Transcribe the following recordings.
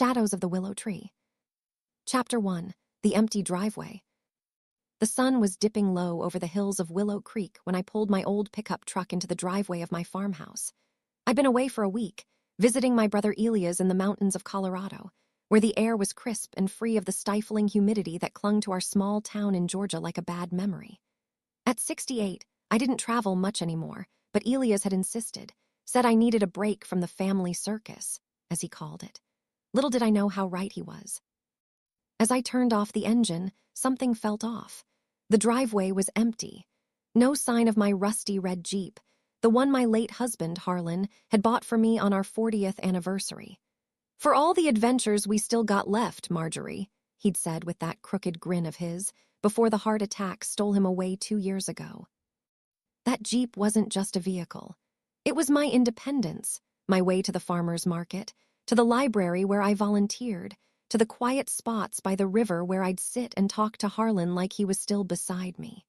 Shadows of the Willow Tree. Chapter 1. The Empty Driveway. The sun was dipping low over the hills of Willow Creek when I pulled my old pickup truck into the driveway of my farmhouse. I'd been away for a week, visiting my brother Elias in the mountains of Colorado, where the air was crisp and free of the stifling humidity that clung to our small town in Georgia like a bad memory. At 68, I didn't travel much anymore, but Elias had insisted, said I needed a break from the family circus, as he called it. Little did I know how right he was. As I turned off the engine, something felt off. The driveway was empty. No sign of my rusty red Jeep, the one my late husband, Harlan, had bought for me on our 40th anniversary. "For all the adventures we still got left, Marjorie," he'd said with that crooked grin of his, before the heart attack stole him away 2 years ago. That Jeep wasn't just a vehicle. It was my independence, my way to the farmer's market, to the library where I volunteered, to the quiet spots by the river where I'd sit and talk to Harlan like he was still beside me.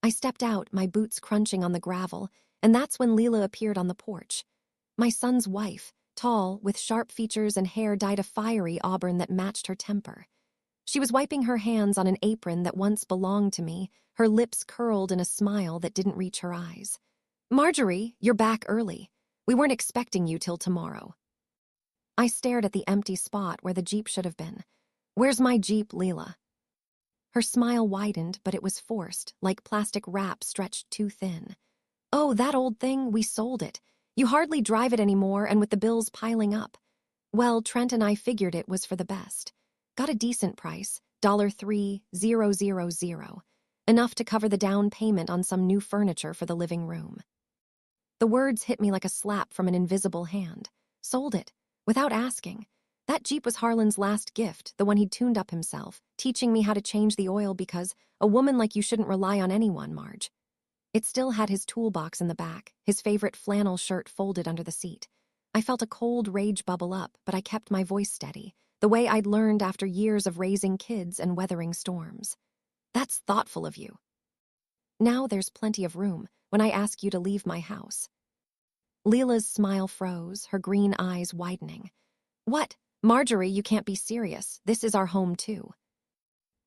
I stepped out, my boots crunching on the gravel, and that's when Leela appeared on the porch. My son's wife, tall, with sharp features and hair dyed a fiery auburn that matched her temper. She was wiping her hands on an apron that once belonged to me, her lips curled in a smile that didn't reach her eyes. "Marjorie, you're back early. We weren't expecting you till tomorrow." I stared at the empty spot where the Jeep should have been. "Where's my Jeep, Leela?" Her smile widened, but it was forced, like plastic wrap stretched too thin. "Oh, that old thing, we sold it. You hardly drive it anymore, and with the bills piling up. Well, Trent and I figured it was for the best. Got a decent price, $3,000, enough to cover the down payment on some new furniture for the living room." The words hit me like a slap from an invisible hand. Sold it. Without asking. That Jeep was Harlan's last gift, the one he'd tuned up himself, teaching me how to change the oil because a woman like you shouldn't rely on anyone, Marge. It still had his toolbox in the back, his favorite flannel shirt folded under the seat. I felt a cold rage bubble up, but I kept my voice steady, the way I'd learned after years of raising kids and weathering storms. "That's thoughtful of you. Now there's plenty of room when I ask you to leave my house." Leela's smile froze, her green eyes widening. "What? Marjorie, you can't be serious. This is our home, too."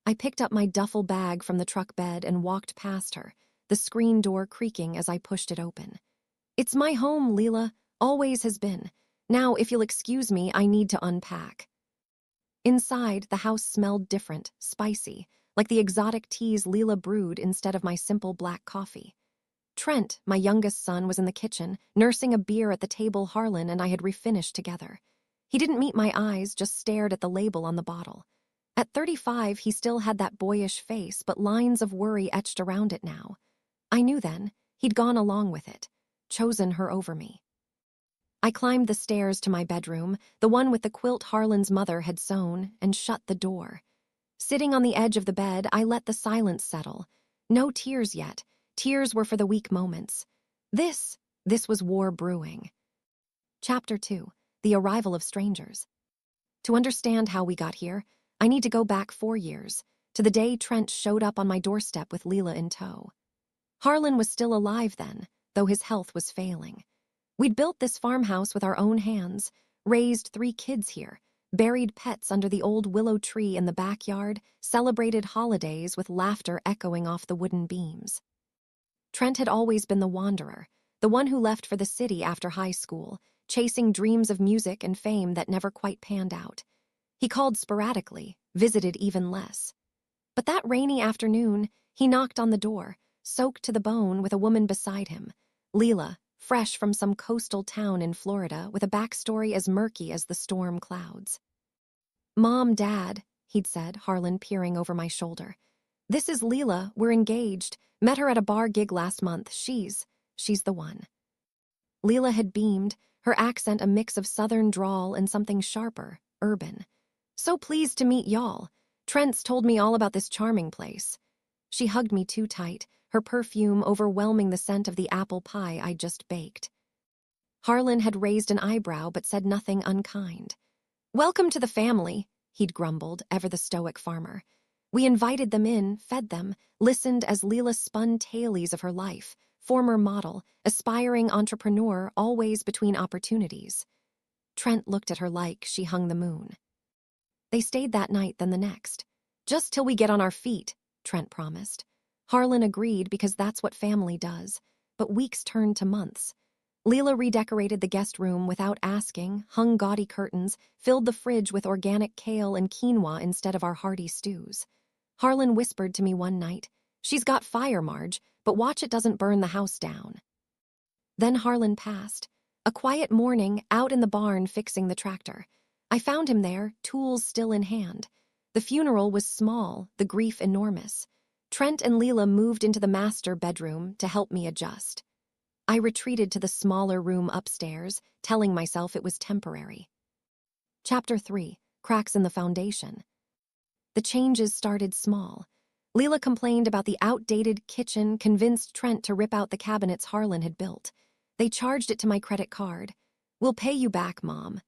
I picked up my duffel bag from the truck bed and walked past her, the screen door creaking as I pushed it open. "It's my home, Leela. Always has been. Now, if you'll excuse me, I need to unpack." Inside, the house smelled different, spicy, like the exotic teas Leela brewed instead of my simple black coffee. Trent, my youngest son, was in the kitchen, nursing a beer at the table Harlan and I had refinished together. He didn't meet my eyes, just stared at the label on the bottle. At 35, he still had that boyish face, but lines of worry etched around it now. I knew then, he'd gone along with it, chosen her over me. I climbed the stairs to my bedroom, the one with the quilt Harlan's mother had sewn, and shut the door. Sitting on the edge of the bed, I let the silence settle. No tears yet. Tears were for the weak moments. This was war brewing. Chapter 2. The Arrival of Strangers. To understand how we got here, I need to go back 4 years, to the day Trent showed up on my doorstep with Leela in tow. Harlan was still alive then, though his health was failing. We'd built this farmhouse with our own hands, raised 3 kids here, buried pets under the old willow tree in the backyard, celebrated holidays with laughter echoing off the wooden beams. Trent had always been the wanderer, the one who left for the city after high school, chasing dreams of music and fame that never quite panned out. He called sporadically, visited even less. But that rainy afternoon, he knocked on the door, soaked to the bone with a woman beside him, Leela, fresh from some coastal town in Florida with a backstory as murky as the storm clouds. "Mom, Dad," he'd said, Harlan peering over my shoulder. "This is Leela, we're engaged. Met her at a bar gig last month. She's the one." Leela had beamed, her accent a mix of southern drawl and something sharper, urban. "So pleased to meet y'all. Trent's told me all about this charming place." She hugged me too tight, her perfume overwhelming the scent of the apple pie I'd just baked. Harlan had raised an eyebrow but said nothing unkind. "Welcome to the family," he'd grumbled, ever the stoic farmer. We invited them in, fed them, listened as Leela spun tales of her life, former model, aspiring entrepreneur, always between opportunities. Trent looked at her like she hung the moon. They stayed that night, then the next. Just till we get on our feet, Trent promised. Harlan agreed because that's what family does, but weeks turned to months. Leela redecorated the guest room without asking, hung gaudy curtains, filled the fridge with organic kale and quinoa instead of our hearty stews. Harlan whispered to me one night, "She's got fire, Marge, but watch it doesn't burn the house down." Then Harlan passed. A quiet morning, out in the barn fixing the tractor. I found him there, tools still in hand. The funeral was small, the grief enormous. Trent and Leela moved into the master bedroom to help me adjust. I retreated to the smaller room upstairs, telling myself it was temporary. Chapter 3: Cracks in the Foundation. The changes started small. Leela complained about the outdated kitchen, convinced Trent to rip out the cabinets Harlan had built. They charged it to my credit card. "We'll pay you back, Mom."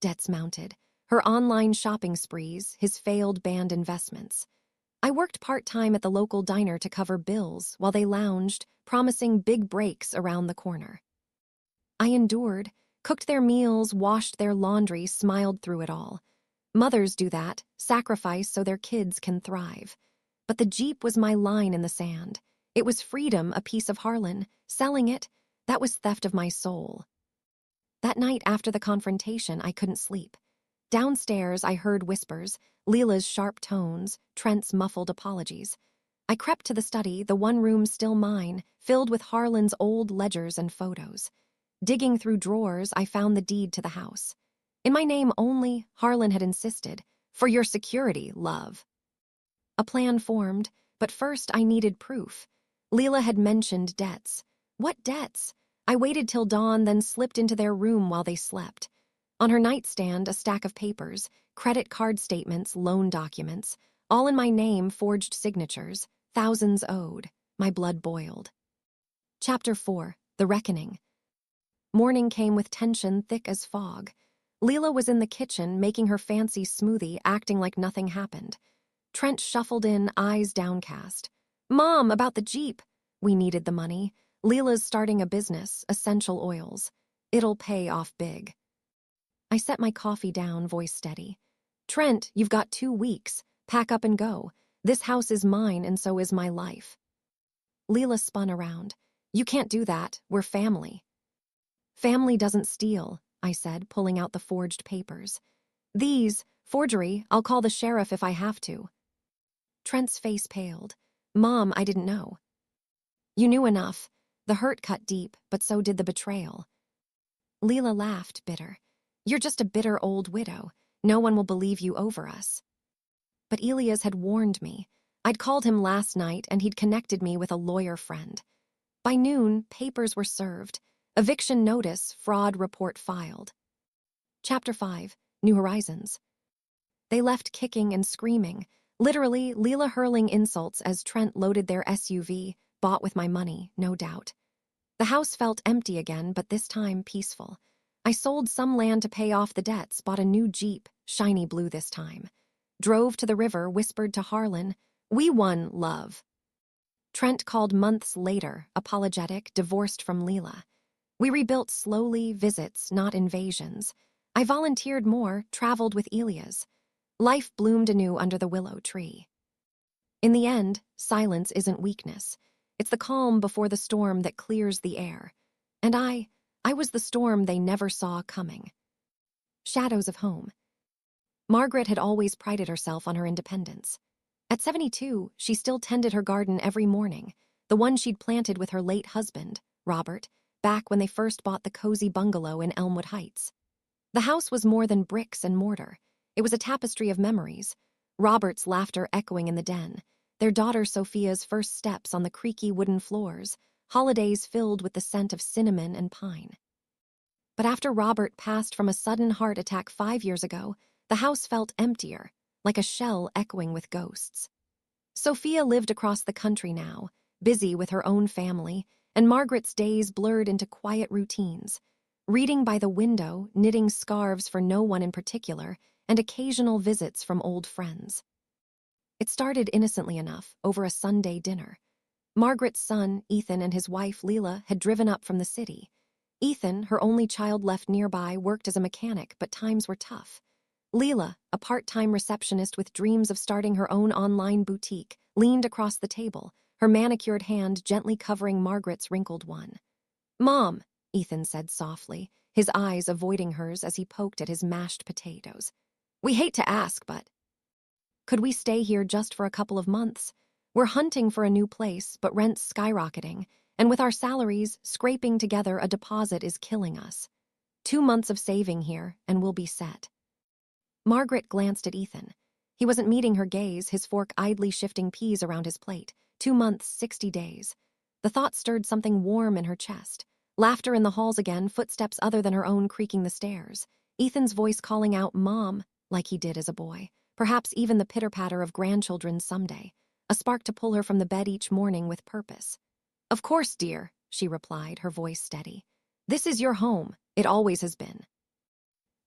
Debts mounted. Her online shopping sprees, his failed band investments. I worked part-time at the local diner to cover bills while they lounged, promising big breaks around the corner. I endured, cooked their meals, washed their laundry, smiled through it all. Mothers do that, sacrifice so their kids can thrive. But the Jeep was my line in the sand. It was freedom, a piece of Harlan. Selling it, that was theft of my soul. That night after the confrontation, I couldn't sleep. Downstairs, I heard whispers, Leela's sharp tones, Trent's muffled apologies. I crept to the study, the one room still mine, filled with Harlan's old ledgers and photos. Digging through drawers, I found the deed to the house. In my name only, Harlan had insisted, "For your security, love." A plan formed, but first I needed proof. Leela had mentioned debts. What debts? I waited till dawn, then slipped into their room while they slept. On her nightstand, a stack of papers, credit card statements, loan documents, all in my name, forged signatures, thousands owed. My blood boiled. Chapter 4: The Reckoning. Morning came with tension thick as fog. Leela was in the kitchen, making her fancy smoothie, acting like nothing happened. Trent shuffled in, eyes downcast. "Mom, about the Jeep." We needed the money. Leela's starting a business, Essential Oils. It'll pay off big. I set my coffee down, voice steady. "Trent, you've got 2 weeks. Pack up and go. This house is mine and so is my life." Leela spun around. "You can't do that. We're family." "Family doesn't steal," I said, pulling out the forged papers. "These, forgery, I'll call the sheriff if I have to." Trent's face paled. "Mom, I didn't know." "You knew enough. The hurt cut deep, but so did the betrayal." Leela laughed, bitter. "You're just a bitter old widow. No one will believe you over us." But Elias had warned me. I'd called him last night and he'd connected me with a lawyer friend. By noon, papers were served. Eviction notice, fraud report filed. Chapter 5: New Horizons. They left kicking and screaming, literally Leela hurling insults as Trent loaded their SUV, bought with my money, no doubt. The house felt empty again, but this time peaceful. I sold some land to pay off the debts, bought a new Jeep, shiny blue this time. Drove to the river, whispered to Harlan, "We won, love." Trent called months later, apologetic, divorced from Leela. We rebuilt slowly, visits, not invasions. I volunteered more, traveled with Elias. Life bloomed anew under the willow tree. In the end, silence isn't weakness. It's the calm before the storm that clears the air. And I was the storm they never saw coming. Shadows of home. Margaret had always prided herself on her independence. At 72, she still tended her garden every morning, the one she'd planted with her late husband, Robert, back when they first bought the cozy bungalow in Elmwood Heights. The house was more than bricks and mortar. It was a tapestry of memories. Robert's laughter echoing in the den, their daughter Sophia's first steps on the creaky wooden floors, holidays filled with the scent of cinnamon and pine. But after Robert passed from a sudden heart attack 5 years ago, the house felt emptier, like a shell echoing with ghosts. Sophia lived across the country now, busy with her own family, and Margaret's days blurred into quiet routines. Reading by the window, knitting scarves for no one in particular, and occasional visits from old friends. It started innocently enough, over a Sunday dinner. Margaret's son, Ethan, and his wife, Leela, had driven up from the city. Ethan, her only child left nearby, worked as a mechanic, but times were tough. Leela, a part-time receptionist with dreams of starting her own online boutique, leaned across the table, her manicured hand gently covering Margaret's wrinkled one. "Mom," Ethan said softly, his eyes avoiding hers as he poked at his mashed potatoes. "We hate to ask, but could we stay here just for a couple of months? We're hunting for a new place, but rent's skyrocketing, and with our salaries, scraping together a deposit is killing us. 2 months of saving here, and we'll be set." Margaret glanced at Ethan. He wasn't meeting her gaze, his fork idly shifting peas around his plate. 2 months, 60 days. The thought stirred something warm in her chest. Laughter in the halls again, footsteps other than her own creaking the stairs. Ethan's voice calling out "Mom," like he did as a boy. Perhaps even the pitter-patter of grandchildren someday. A spark to pull her from the bed each morning with purpose. "Of course, dear," she replied, her voice steady. "This is your home. It always has been."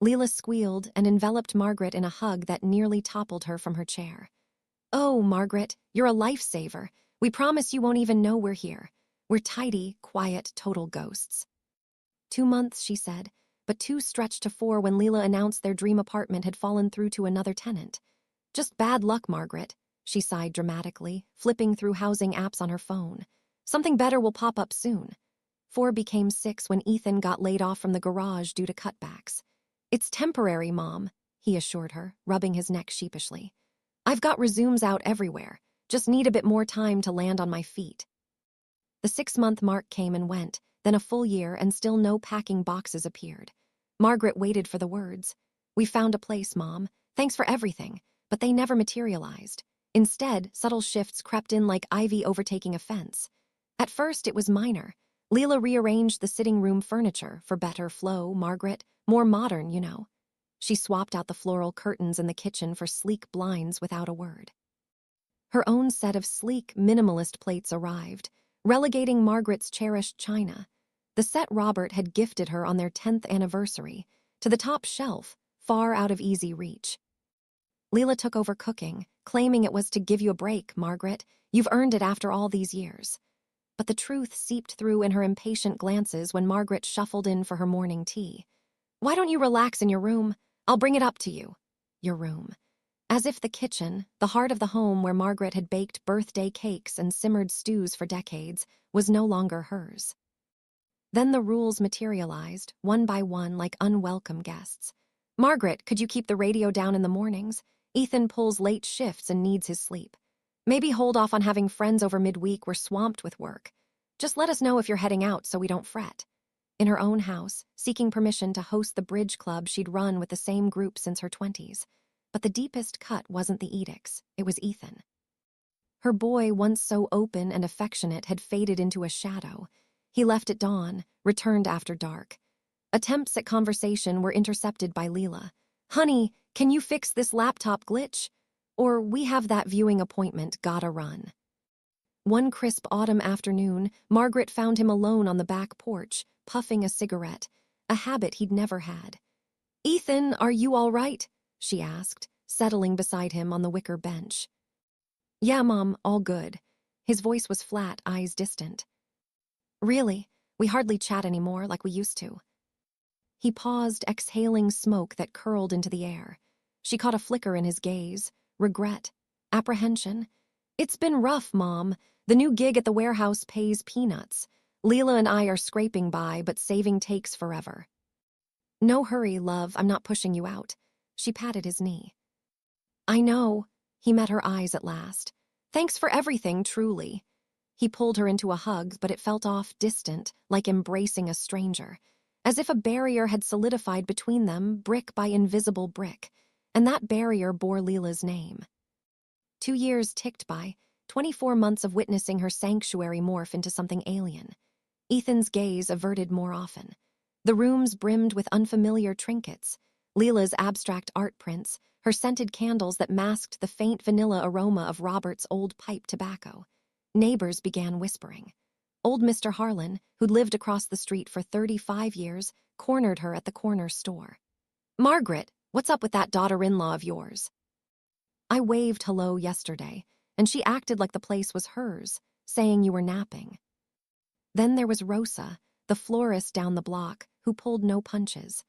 Leela squealed and enveloped Margaret in a hug that nearly toppled her from her chair. "Oh, Margaret, you're a lifesaver. We promise you won't even know we're here. We're tidy, quiet, total ghosts." 2 months, she said, but 2 stretched to 4 when Leela announced their dream apartment had fallen through to another tenant. "Just bad luck, Margaret," she sighed dramatically, flipping through housing apps on her phone. "Something better will pop up soon." 4 became 6 when Ethan got laid off from the garage due to cutbacks. "It's temporary, Mom," he assured her, rubbing his neck sheepishly. "I've got resumes out everywhere. Just need a bit more time to land on my feet." The 6-month mark came and went, then a full year, and still no packing boxes appeared. Margaret waited for the words. "We found a place, Mom. Thanks for everything," but they never materialized. Instead, subtle shifts crept in like ivy overtaking a fence. At first, it was minor. Leela rearranged the sitting room furniture for better flow, Margaret, more modern, you know. She swapped out the floral curtains in the kitchen for sleek blinds without a word. Her own set of sleek, minimalist plates arrived, relegating Margaret's cherished china. The set Robert had gifted her on their 10th anniversary, to the top shelf, far out of easy reach. Leela took over cooking, claiming it was to give you a break, Margaret. You've earned it after all these years. But the truth seeped through in her impatient glances when Margaret shuffled in for her morning tea. "Why don't you relax in your room? I'll bring it up to you." Your room. As if the kitchen, the heart of the home where Margaret had baked birthday cakes and simmered stews for decades, was no longer hers. Then the rules materialized, one by one, like unwelcome guests. "Margaret, could you keep the radio down in the mornings? Ethan pulls late shifts and needs his sleep. Maybe hold off on having friends over midweek, we're swamped with work. Just let us know if you're heading out so we don't fret." In her own house, seeking permission to host the bridge club she'd run with the same group since her 20s. But the deepest cut wasn't the edicts, it was Ethan. Her boy, once so open and affectionate, had faded into a shadow. He left at dawn, returned after dark. Attempts at conversation were intercepted by Leela. "Honey, can you fix this laptop glitch?" Or, "We have that viewing appointment, gotta run." One crisp autumn afternoon, Margaret found him alone on the back porch, puffing a cigarette, a habit he'd never had. "Ethan, are you all right?" she asked, settling beside him on the wicker bench. "Yeah, Mom, all good." His voice was flat, eyes distant. "Really? We hardly chat anymore like we used to." He paused, exhaling smoke that curled into the air. She caught a flicker in his gaze, regret, apprehension. "It's been rough, Mom. The new gig at the warehouse pays peanuts. Leela and I are scraping by, but saving takes forever." "No hurry, love, I'm not pushing you out." She patted his knee. "I know." He met her eyes at last. "Thanks for everything, truly." He pulled her into a hug, but it felt off, distant, like embracing a stranger. As if a barrier had solidified between them, brick by invisible brick. And that barrier bore Leela's name. 2 years ticked by, 24 months of witnessing her sanctuary morph into something alien. Ethan's gaze averted more often. The rooms brimmed with unfamiliar trinkets. Leela's abstract art prints, her scented candles that masked the faint vanilla aroma of Robert's old pipe tobacco. Neighbors began whispering. Old Mr. Harlan, who'd lived across the street for 35 years, cornered her at the corner store. "Margaret, what's up with that daughter-in-law of yours?" "I waved hello yesterday, and she acted like the place was hers, saying you were napping." Then there was Rosa, the florist down the block, who pulled no punches.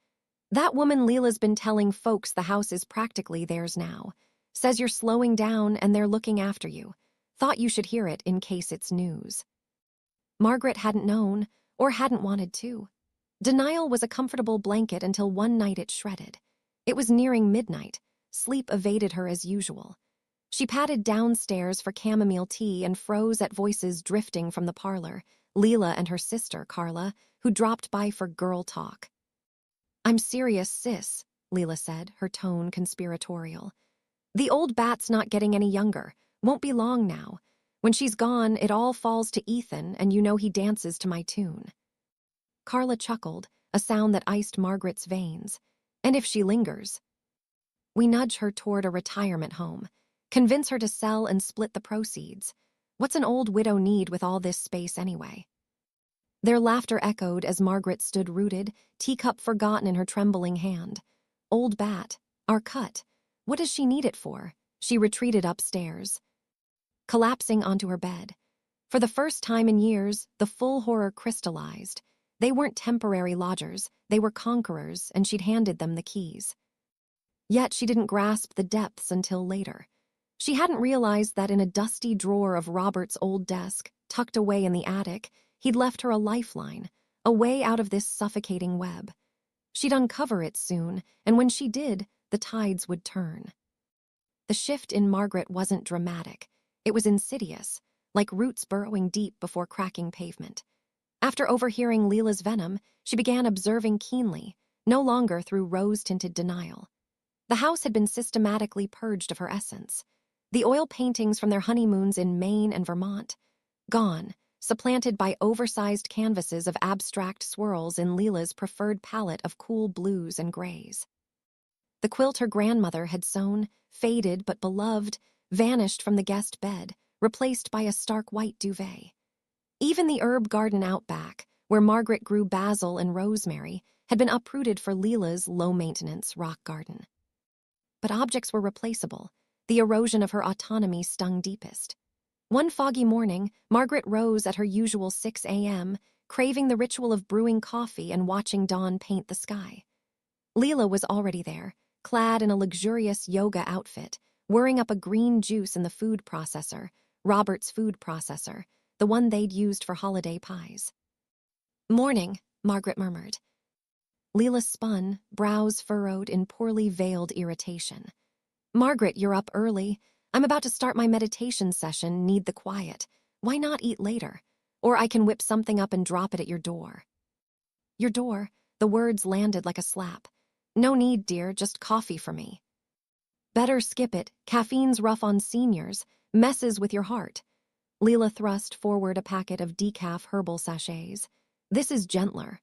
That woman Leela's been telling folks the house is practically theirs now. Says you're slowing down and they're looking after you. Thought you should hear it in case it's news. Margaret hadn't known, or hadn't wanted to. Denial was a comfortable blanket until one night it shredded. It was nearing midnight. Sleep evaded her as usual. She padded downstairs for chamomile tea and froze at voices drifting from the parlor, Leela and her sister, Carla, who dropped by for girl talk. "I'm serious, sis," Leela said, her tone conspiratorial. "The old bat's not getting any younger. Won't be long now. When she's gone, it all falls to Ethan, and you know he dances to my tune." Carla chuckled, a sound that iced Margaret's veins. "And if she lingers?" "We nudge her toward a retirement home. Convince her to sell and split the proceeds. What's an old widow need with all this space anyway?" Their laughter echoed as Margaret stood rooted, teacup forgotten in her trembling hand. "Old bat, our cut. What does she need it for?" She retreated upstairs, collapsing onto her bed. For the first time in years, the full horror crystallized. They weren't temporary lodgers, they were conquerors, and she'd handed them the keys. Yet she didn't grasp the depths until later. She hadn't realized that in a dusty drawer of Robert's old desk, tucked away in the attic, he'd left her a lifeline, a way out of this suffocating web. She'd uncover it soon, and when she did, the tides would turn. The shift in Margaret wasn't dramatic. It was insidious, like roots burrowing deep before cracking pavement. After overhearing Leela's venom, she began observing keenly, no longer through rose-tinted denial. The house had been systematically purged of her essence. The oil paintings from their honeymoons in Maine and Vermont, gone, supplanted by oversized canvases of abstract swirls in Leela's preferred palette of cool blues and grays. The quilt her grandmother had sewn, faded but beloved, vanished from the guest bed, replaced by a stark white duvet. Even the herb garden out back, where Margaret grew basil and rosemary, had been uprooted for Leela's low-maintenance rock garden. But objects were replaceable. The erosion of her autonomy stung deepest. One foggy morning, Margaret rose at her usual 6 a.m., craving the ritual of brewing coffee and watching dawn paint the sky. Leela was already there, clad in a luxurious yoga outfit, whirring up a green juice in the food processor, Robert's food processor, the one they'd used for holiday pies. "Morning," Margaret murmured. Leela spun, brows furrowed in poorly veiled irritation. "Margaret, you're up early. I'm about to start my meditation session, need the quiet. Why not eat later? Or I can whip something up and drop it at your door." "Your door?" The words landed like a slap. "No need, dear, just coffee for me." "Better skip it. Caffeine's rough on seniors. Messes with your heart." Leela thrust forward a packet of decaf herbal sachets. "This is gentler."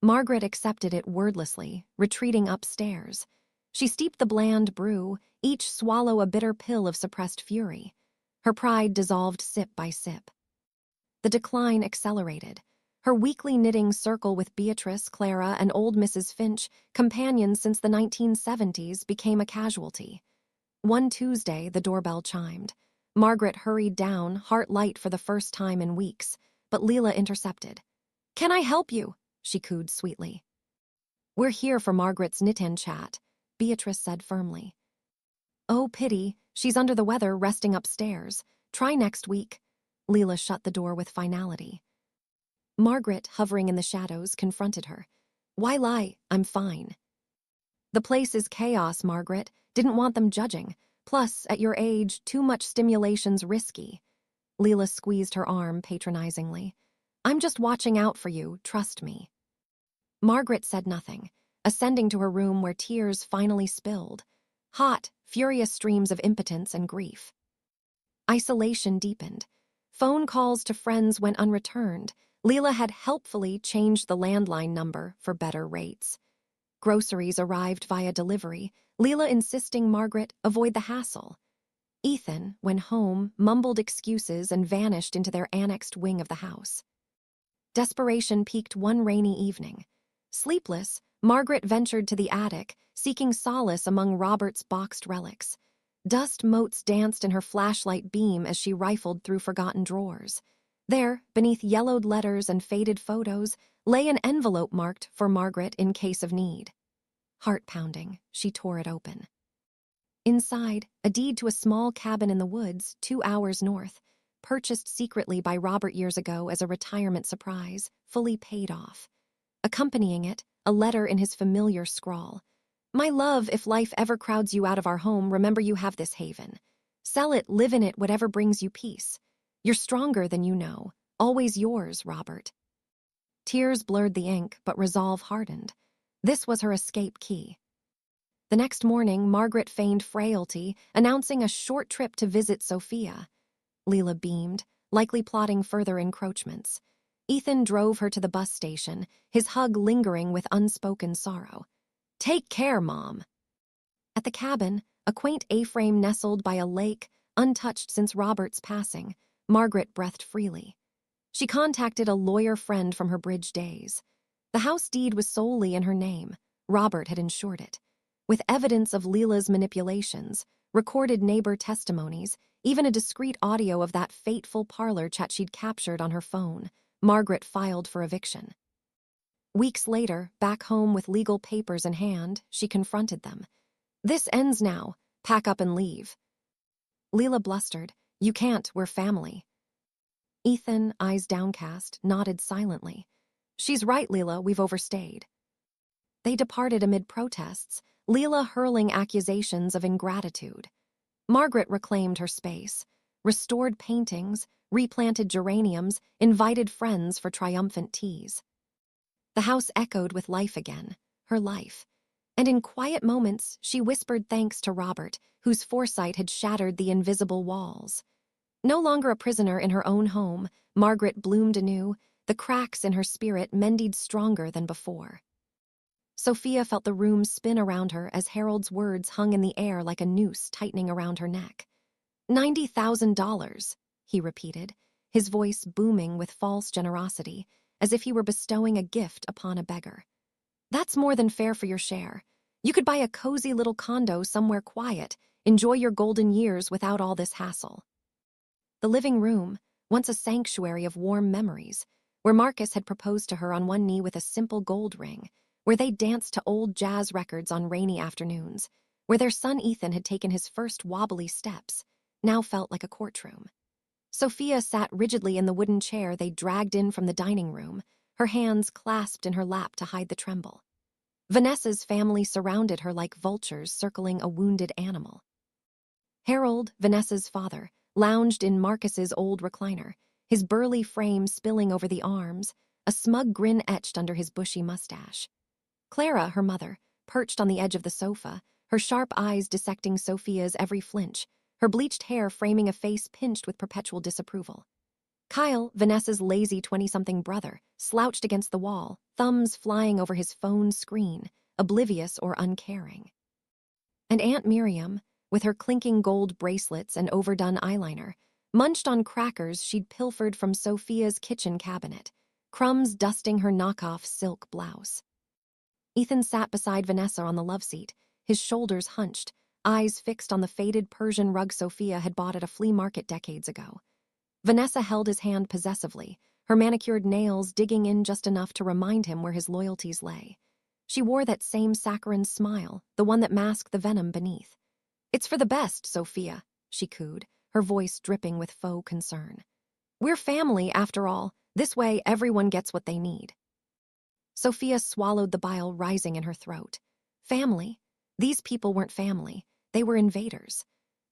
Margaret accepted it wordlessly, retreating upstairs. She steeped the bland brew, each swallow a bitter pill of suppressed fury. Her pride dissolved sip by sip. The decline accelerated. Her weekly knitting circle with Beatrice, Clara, and old Mrs. Finch, companions since the 1970s, became a casualty. One Tuesday, the doorbell chimed. Margaret hurried down, heart light for the first time in weeks, but Leela intercepted. "Can I help you?" she cooed sweetly. "We're here for Margaret's knit-in chat," Beatrice said firmly. "Oh, pity, she's under the weather resting upstairs. Try next week." Leela shut the door with finality. Margaret, hovering in the shadows, confronted her. "Why lie? I'm fine." "The place is chaos, Margaret. Didn't want them judging. Plus, at your age, too much stimulation's risky." Leela squeezed her arm patronizingly. "I'm just watching out for you, trust me." Margaret said nothing, ascending to her room where tears finally spilled. Hot, furious streams of impotence and grief. Isolation deepened. Phone calls to friends went unreturned. Leela had helpfully changed the landline number for better rates. Groceries arrived via delivery, Leela insisting Margaret avoid the hassle. Ethan, when home, mumbled excuses and vanished into their annexed wing of the house. Desperation peaked one rainy evening. Sleepless, Margaret ventured to the attic, seeking solace among Robert's boxed relics. Dust motes danced in her flashlight beam as she rifled through forgotten drawers. There, beneath yellowed letters and faded photos, lay an envelope marked for Margaret in case of need. Heart pounding, she tore it open. Inside, a deed to a small cabin in the woods, 2 hours north, purchased secretly by Robert years ago as a retirement surprise, fully paid off. Accompanying it, a letter in his familiar scrawl. My love, if life ever crowds you out of our home, remember you have this haven. Sell it, live in it, whatever brings you peace. You're stronger than you know. Always yours, Robert. Tears blurred the ink, but resolve hardened. This was her escape key. The next morning, Margaret feigned frailty, announcing a short trip to visit Sophia. Leela beamed, likely plotting further encroachments. Ethan drove her to the bus station, his hug lingering with unspoken sorrow. Take care, Mom. At the cabin, a quaint A-frame nestled by a lake, untouched since Robert's passing, Margaret breathed freely. She contacted a lawyer friend from her bridge days. The house deed was solely in her name. Robert had insured it. With evidence of Leela's manipulations, recorded neighbor testimonies, even a discreet audio of that fateful parlor chat she'd captured on her phone, Margaret filed for eviction. Weeks later, back home with legal papers in hand, she confronted them. This ends now. Pack up and leave. Leela blustered. You can't, we're family. Ethan, eyes downcast, nodded silently. She's right, Leela, we've overstayed. They departed amid protests, Leela hurling accusations of ingratitude. Margaret reclaimed her space, restored paintings, replanted geraniums, invited friends for triumphant teas. The house echoed with life again, her life. And in quiet moments, she whispered thanks to Robert, whose foresight had shattered the invisible walls. No longer a prisoner in her own home, Margaret bloomed anew, the cracks in her spirit mended stronger than before. Sophia felt the room spin around her as Harold's words hung in the air like a noose tightening around her neck. $90,000, he repeated, his voice booming with false generosity, as if he were bestowing a gift upon a beggar. That's more than fair for your share. You could buy a cozy little condo somewhere quiet, enjoy your golden years without all this hassle. The living room, once a sanctuary of warm memories, where Marcus had proposed to her on one knee with a simple gold ring, where they danced to old jazz records on rainy afternoons, where their son Ethan had taken his first wobbly steps, now felt like a courtroom. Sophia sat rigidly in the wooden chair they dragged in from the dining room, her hands clasped in her lap to hide the tremble. Vanessa's family surrounded her like vultures circling a wounded animal. Harold, Vanessa's father, lounged in Marcus's old recliner, his burly frame spilling over the arms, a smug grin etched under his bushy mustache. Clara, her mother, perched on the edge of the sofa, her sharp eyes dissecting Sophia's every flinch, her bleached hair framing a face pinched with perpetual disapproval. Kyle, Vanessa's lazy 20-something brother, slouched against the wall, thumbs flying over his phone screen, oblivious or uncaring. And Aunt Miriam, with her clinking gold bracelets and overdone eyeliner, munched on crackers she'd pilfered from Sophia's kitchen cabinet, crumbs dusting her knockoff silk blouse. Ethan sat beside Vanessa on the love seat, his shoulders hunched, eyes fixed on the faded Persian rug Sophia had bought at a flea market decades ago. Vanessa held his hand possessively, her manicured nails digging in just enough to remind him where his loyalties lay. She wore that same saccharine smile, the one that masked the venom beneath. It's for the best, Sophia, she cooed, her voice dripping with faux concern. We're family, after all. This way, everyone gets what they need. Sophia swallowed the bile rising in her throat. Family? These people weren't family. They were invaders.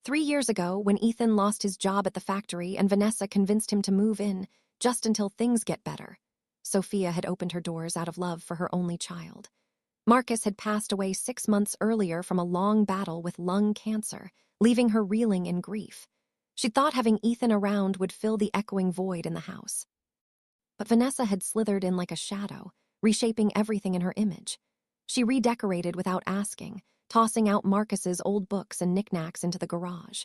3 years ago, when Ethan lost his job at the factory and Vanessa convinced him to move in, just until things get better, Sophia had opened her doors out of love for her only child. Marcus had passed away 6 months earlier from a long battle with lung cancer, leaving her reeling in grief. She thought having Ethan around would fill the echoing void in the house. But Vanessa had slithered in like a shadow, reshaping everything in her image. She redecorated without asking, tossing out Marcus's old books and knickknacks into the garage.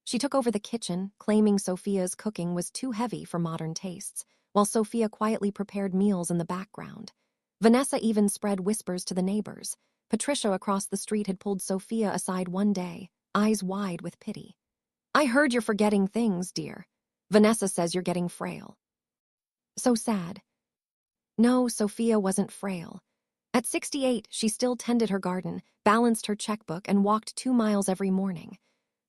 She took over the kitchen, claiming Sophia's cooking was too heavy for modern tastes, while Sophia quietly prepared meals in the background. Vanessa even spread whispers to the neighbors. Patricia across the street had pulled Sophia aside one day, eyes wide with pity. I heard you're forgetting things, dear. Vanessa says you're getting frail. So sad. No, Sophia wasn't frail. At 68, she still tended her garden, balanced her checkbook, and walked 2 miles every morning.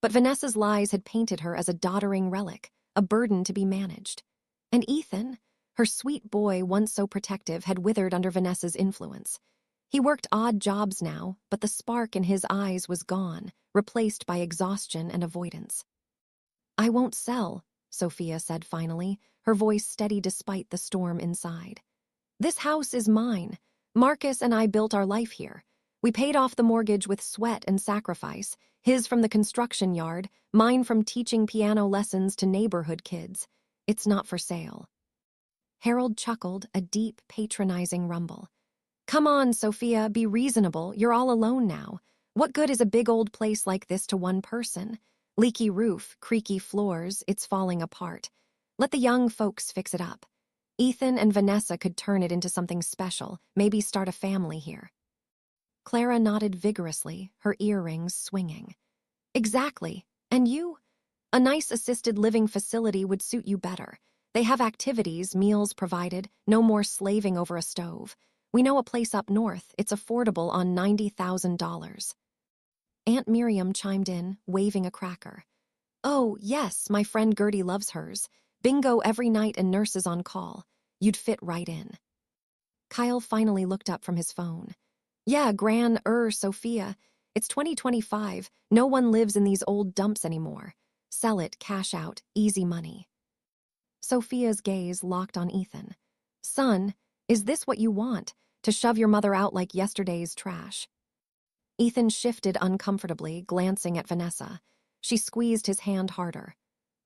But Vanessa's lies had painted her as a doddering relic, a burden to be managed. And Ethan, her sweet boy once so protective, had withered under Vanessa's influence. He worked odd jobs now, but the spark in his eyes was gone, replaced by exhaustion and avoidance. "I won't sell," Sophia said finally, her voice steady despite the storm inside. "This house is mine. Marcus and I built our life here. We paid off the mortgage with sweat and sacrifice, his from the construction yard, mine from teaching piano lessons to neighborhood kids. It's not for sale." Harold chuckled, a deep, patronizing rumble. "Come on, Sophia, be reasonable. You're all alone now. What good is a big old place like this to one person? Leaky roof, creaky floors, it's falling apart. Let the young folks fix it up. Ethan and Vanessa could turn it into something special, maybe start a family here." Clara nodded vigorously, her earrings swinging. "Exactly. And you? A nice assisted living facility would suit you better. They have activities, meals provided, no more slaving over a stove. We know a place up north. It's affordable on $90,000. Aunt Miriam chimed in, waving a cracker. "Oh, yes, my friend Gertie loves hers. Bingo every night and nurses on call. You'd fit right in." Kyle finally looked up from his phone. "Yeah, Sophia. It's 2025. No one lives in these old dumps anymore. Sell it, cash out, easy money." Sophia's gaze locked on Ethan. "Son, is this what you want? To shove your mother out like yesterday's trash?" Ethan shifted uncomfortably, glancing at Vanessa. She squeezed his hand harder.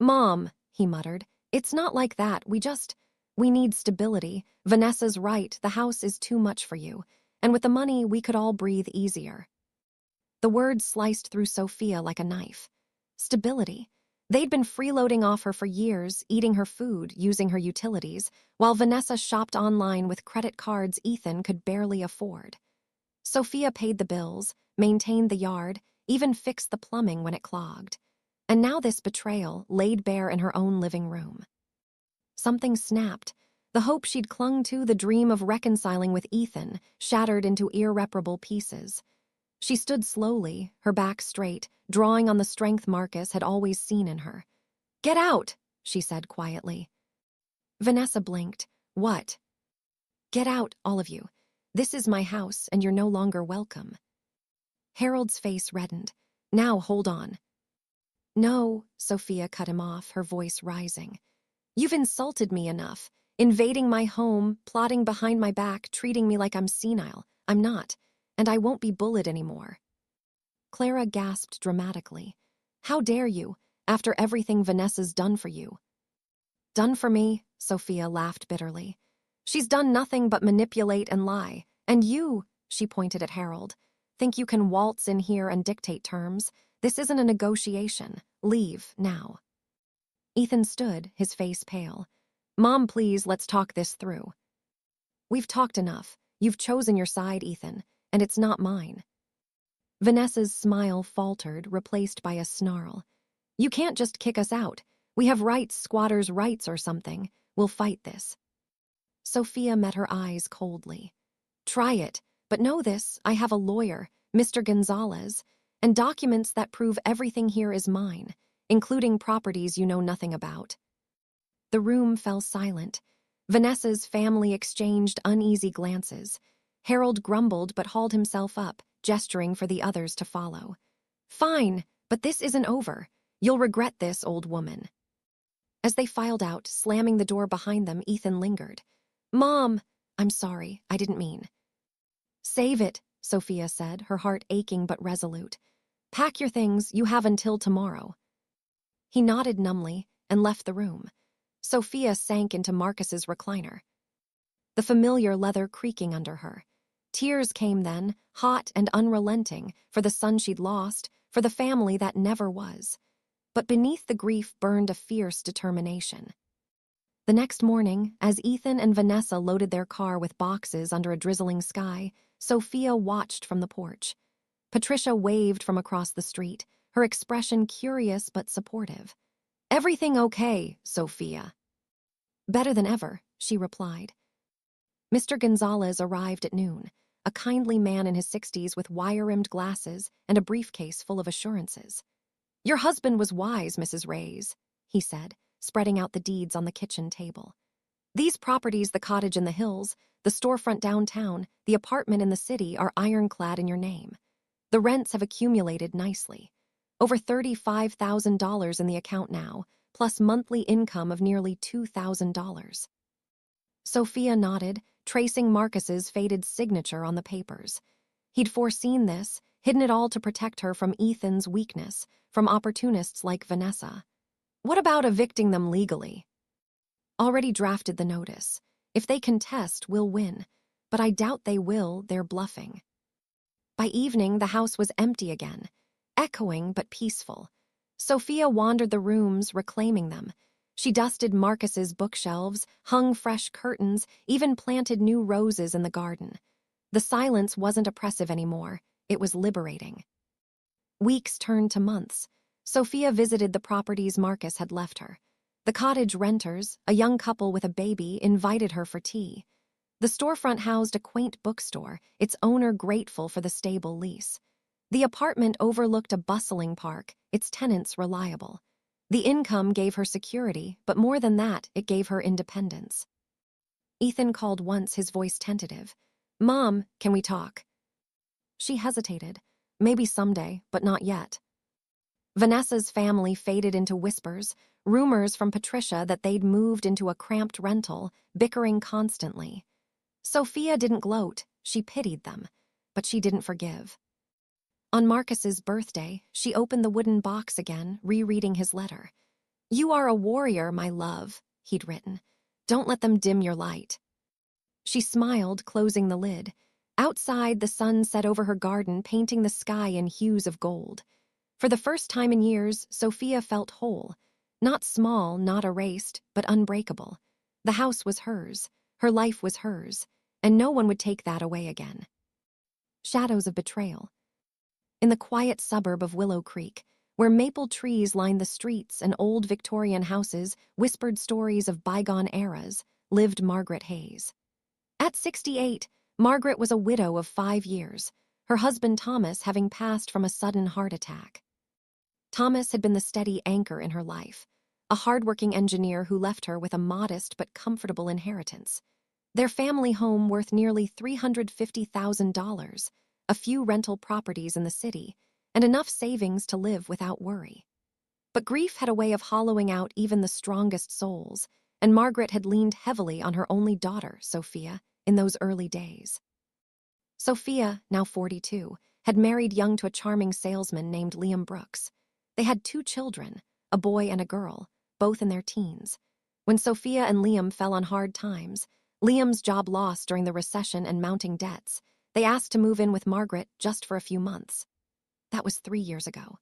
"Mom," he muttered, "it's not like that. We need stability. Vanessa's right, the house is too much for you. And with the money, we could all breathe easier." The words sliced through Sophia like a knife. Stability. They'd been freeloading off her for years, eating her food, using her utilities, while Vanessa shopped online with credit cards Ethan could barely afford. Sophia paid the bills, maintained the yard, even fixed the plumbing when it clogged. And now this betrayal, laid bare in her own living room. Something snapped. The hope she'd clung to, the dream of reconciling with Ethan, shattered into irreparable pieces. She stood slowly, her back straight, drawing on the strength Marcus had always seen in her. "Get out," she said quietly. Vanessa blinked. "What?" "Get out, all of you. This is my house, and you're no longer welcome." Harold's face reddened. "Now hold on." "No," Sophia cut him off, her voice rising. "You've insulted me enough. Invading my home, plotting behind my back, treating me like I'm senile. I'm not. And I won't be bullied anymore." Clara gasped dramatically. "How dare you, after everything Vanessa's done for you?" "Done for me?" Sophia laughed bitterly. "She's done nothing but manipulate and lie. And you," she pointed at Harold, "think you can waltz in here and dictate terms? This isn't a negotiation. Leave, now." Ethan stood, his face pale. "Mom, please, let's talk this through." "We've talked enough. You've chosen your side, Ethan, and it's not mine." Vanessa's smile faltered, replaced by a snarl. "You can't just kick us out. We have rights, squatters' rights or something. We'll fight this." Sophia met her eyes coldly. "Try it, but know this, I have a lawyer, Mr. Gonzalez, and documents that prove everything here is mine, including properties you know nothing about." The room fell silent. Vanessa's family exchanged uneasy glances. Harold grumbled but hauled himself up, gesturing for the others to follow. "Fine, but this isn't over. You'll regret this, old woman." As they filed out, slamming the door behind them, Ethan lingered. "Mom, I'm sorry, I didn't mean." "Save it," Sophia said, her heart aching but resolute. "Pack your things, you have until tomorrow." He nodded numbly and left the room. Sophia sank into Marcus's recliner, the familiar leather creaking under her. Tears came then, hot and unrelenting, for the son she'd lost, for the family that never was. But beneath the grief burned a fierce determination. The next morning, as Ethan and Vanessa loaded their car with boxes under a drizzling sky, Sophia watched from the porch. Patricia waved from across the street, her expression curious but supportive. "Everything okay, Sophia?" "Better than ever," she replied. Mr. Gonzalez arrived at noon, a kindly man in his 60s with wire-rimmed glasses and a briefcase full of assurances. "Your husband was wise, Mrs. Reyes," he said, spreading out the deeds on the kitchen table. "These properties, the cottage in the hills, the storefront downtown, the apartment in the city, are ironclad in your name. The rents have accumulated nicely. Over $35,000 in the account now, plus monthly income of nearly $2,000. Sophia nodded, tracing Marcus's faded signature on the papers. He'd foreseen this, hidden it all to protect her from Ethan's weakness, from opportunists like Vanessa. "What about evicting them legally?" "Already drafted the notice. If they contest, we'll win. But I doubt they will, they're bluffing." By evening, the house was empty again, echoing but peaceful. Sophia wandered the rooms, reclaiming them. She dusted Marcus's bookshelves, hung fresh curtains, even planted new roses in the garden. The silence wasn't oppressive anymore. It was liberating. Weeks turned to months. Sophia visited the properties Marcus had left her. The cottage renters, a young couple with a baby, invited her for tea. The storefront housed a quaint bookstore, its owner grateful for the stable lease. The apartment overlooked a bustling park, its tenants reliable. The income gave her security, but more than that, it gave her independence. Ethan called once, his voice tentative. "Mom, can we talk?" She hesitated. Maybe someday, but not yet. Vanessa's family faded into whispers, rumors from Patricia that they'd moved into a cramped rental, bickering constantly. Sophia didn't gloat, she pitied them, but she didn't forgive. On Marcus's birthday, she opened the wooden box again, rereading his letter. "You are a warrior, my love," he'd written. "Don't let them dim your light." She smiled, closing the lid. Outside, the sun set over her garden, painting the sky in hues of gold. For the first time in years, Sophia felt whole. Not small, not erased, but unbreakable. The house was hers, her life was hers, and no one would take that away again. Shadows of betrayal. In the quiet suburb of Willow Creek, where maple trees lined the streets and old Victorian houses whispered stories of bygone eras, lived Margaret Hayes. At 68, Margaret was a widow of 5 years, her husband Thomas having passed from a sudden heart attack. Thomas had been the steady anchor in her life, a hardworking engineer who left her with a modest but comfortable inheritance. Their family home worth nearly $350,000, a few rental properties in the city, and enough savings to live without worry. But grief had a way of hollowing out even the strongest souls, and Margaret had leaned heavily on her only daughter, Sophia, in those early days. Sophia, now 42, had married young to a charming salesman named Liam Brooks. They had 2 children, a boy and a girl, both in their teens. When Sophia and Liam fell on hard times, Liam's job lost during the recession and mounting debts, they asked to move in with Margaret just for a few months. That was 3 years ago.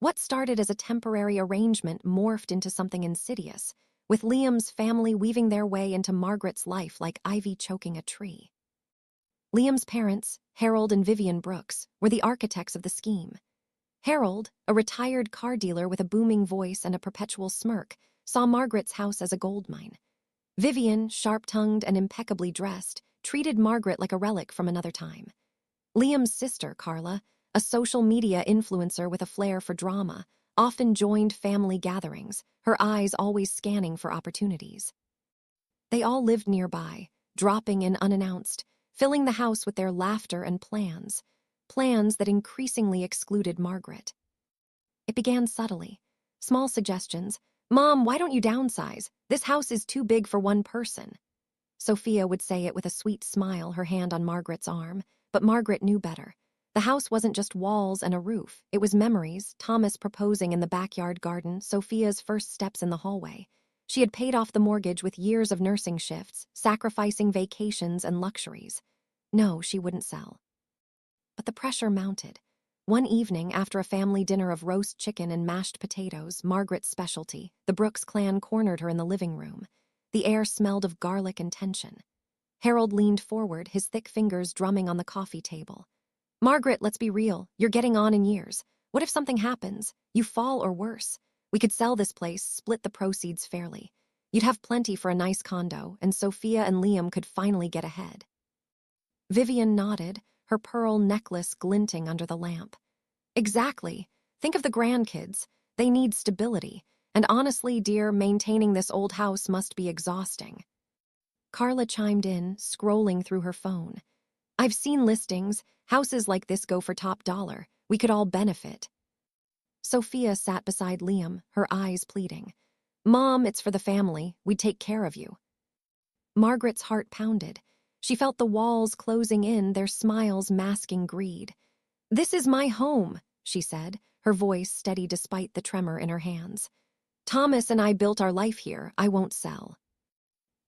What started as a temporary arrangement morphed into something insidious, with Liam's family weaving their way into Margaret's life like ivy choking a tree. Liam's parents, Harold and Vivian Brooks, were the architects of the scheme. Harold, a retired car dealer with a booming voice and a perpetual smirk, saw Margaret's house as a goldmine. Vivian, sharp-tongued and impeccably dressed, treated Margaret like a relic from another time. Liam's sister, Carla, a social media influencer with a flair for drama, often joined family gatherings, her eyes always scanning for opportunities. They all lived nearby, dropping in unannounced, filling the house with their laughter and plans that increasingly excluded Margaret. It began subtly. Small suggestions. "Mom, why don't you downsize? This house is too big for one person." Sophia would say it with a sweet smile, her hand on Margaret's arm, but Margaret knew better. The house wasn't just walls and a roof, it was memories, Thomas proposing in the backyard garden, Sophia's first steps in the hallway. She had paid off the mortgage with years of nursing shifts, sacrificing vacations and luxuries. No, she wouldn't sell. But the pressure mounted. One evening, after a family dinner of roast chicken and mashed potatoes, Margaret's specialty, the Brooks clan cornered her in the living room. The air smelled of garlic and tension. Harold leaned forward, his thick fingers drumming on the coffee table. "Margaret, let's be real. You're getting on in years. What if something happens? You fall or worse? We could sell this place, split the proceeds fairly. You'd have plenty for a nice condo, and Sophia and Liam could finally get ahead. Vivian nodded, her pearl necklace glinting under the lamp. Exactly. Think of the grandkids. They need stability. And honestly, dear, maintaining this old house must be exhausting. Carla chimed in, scrolling through her phone. I've seen listings. Houses like this go for top dollar. We could all benefit. Sophia sat beside Liam, her eyes pleading. Mom, it's for the family. We'd take care of you. Margaret's heart pounded. She felt the walls closing in, their smiles masking greed. This is my home, she said, her voice steady despite the tremor in her hands. Thomas and I built our life here. I won't sell.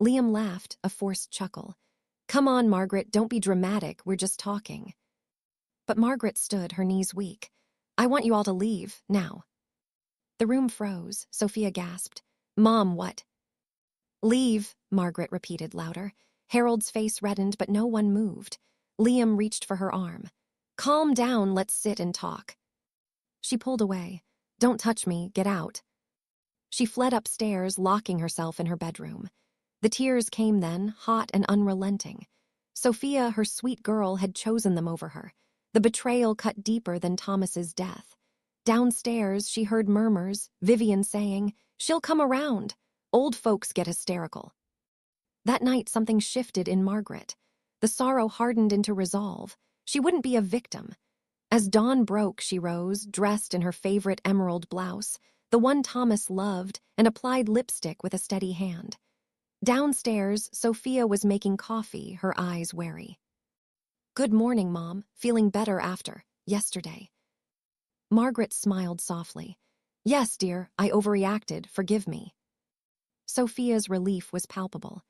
Liam laughed, a forced chuckle. Come on, Margaret, don't be dramatic. We're just talking. But Margaret stood, her knees weak. I want you all to leave, now. The room froze. Sophia gasped. Mom, what? Leave, Margaret repeated louder. Harold's face reddened, but no one moved. Liam reached for her arm. Calm down, let's sit and talk. She pulled away. Don't touch me, get out. She fled upstairs, locking herself in her bedroom. The tears came then, hot and unrelenting. Sophia, her sweet girl, had chosen them over her. The betrayal cut deeper than Thomas's death. Downstairs, she heard murmurs, Vivian saying, She'll come around. Old folks get hysterical. That night, something shifted in Margaret. The sorrow hardened into resolve. She wouldn't be a victim. As dawn broke, she rose, dressed in her favorite emerald blouse, the one Thomas loved, and applied lipstick with a steady hand. Downstairs, Sophia was making coffee, her eyes wary. Good morning, Mom. Feeling better after yesterday. Margaret smiled softly. Yes, dear, I overreacted. Forgive me. Sophia's relief was palpable.